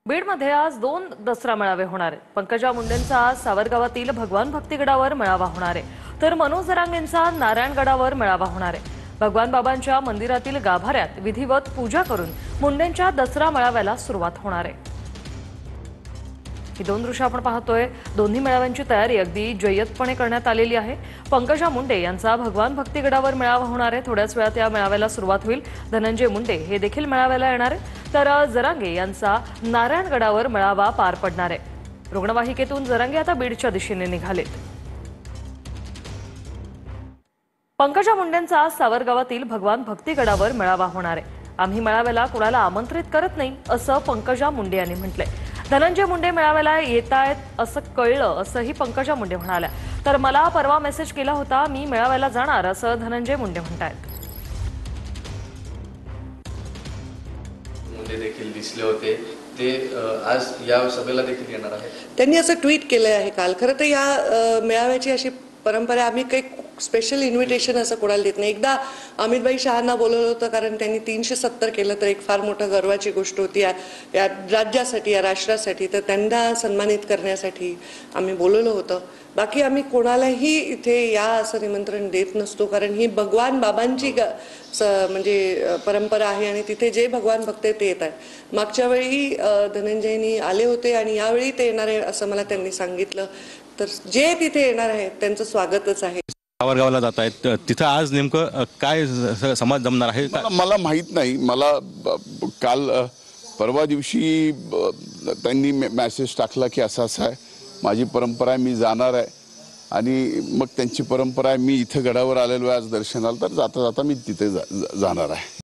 बीडमध्ये आज 2 दसरा मेळावे होणार आहेत। पंकजा मुंडेंचा आज सावरगावातील भगवान भक्तिगडावर मेळावा होणार आहे, तर मनोज जरांगेंचा नारायणगडावर मेळावा होणार आहे। भगवान बाबांच्या मंदिरातील गाभाऱ्यात विधिवत पूजा करून मुंडेंच्या दसरा मेळाव्याला सुरुवात होणार आहे। ही दोन दृश्य आपण पाहतोय। दोन्ही मेळाव्यांची तयारी अगदी जय्यतपणे करण्यात आलेली आहे। पंकजा मुंडे यांचा भगवान भक्तिगडावर मेळावा होणार आहे। थोड्याच वेळात या मेळाव्याला सुरुवात होईल। धनंजय मुंडे हे देखील मेळाव्याला येणार आहे, तर जरांगे यांचा नारायणगडावर मेळावा पार पडणार आहे। रुग्णवाहिकेतून जरांगे आता बीडच्या दिशेने निघालेत। पंकजा मुंडेंचा आज सावरगावातील भगवान भक्तिगडावर मेळावा होणार आहे। आम्ही मेळाव्याला कुणाला आमंत्रित करत नाही असं पंकजा मुंडे यांनी म्हटलंय। धनंजय मुंडे मेळाव्याला येतायत असं कळलं असंही पंकजा मुंडे म्हणाल्या, तर मला परवा मेसेज केला होता, मी मेळाव्याला जाणार असं धनंजय मुंडे म्हणतायत। मुंडे देखील दिसले होते, ते आज या सभेला देखील येणार आहेत। त्यांनी असं ट्विट केलं आहे काल। खरं तर या मेळाव्याची अशी परंपरा, आम्ही काही स्पेशल इन्व्हिटेशन असं कोणाला देत नाही। एकदा अमितभाई शहांना बोलवलं होतं, कारण त्यांनी 370 केलं, तर एक फार मोठं गर्वाची गोष्ट होती या राज्यासाठी, या राष्ट्रासाठी, तर त्यांना सन्मानित करण्यासाठी आम्ही बोलवलं होतं। बाकी आम्ही कोणालाही इथे या असं निमंत्रण देत नसतो, कारण ही भगवान बाबांची म्हणजे परंपरा आहे आणि तिथे जे भगवान भक्त ते येत आहेत। मागच्या वेळी धनंजयनी आले होते आणि यावेळी ते येणार आहे असं मला त्यांनी सांगितलं, तर जे तिथे येणार आहेत त्यांचं स्वागतच आहे। सावरगावला जात आहेत, तिथं आज नेमकं काय समाज जमणार आहे? मला माहीत नाही। मला काल परवा दिवशी त्यांनी मेसेज टाकला की असं असं आहे, माझी परंपरा आहे, मी जाणार आहे। आणि मग त्यांची परंपरा आहे, मी इथं गडावर आलेलो आहे आज दर्शनाला, तर जाता जाता मी तिथे जाणार आहे।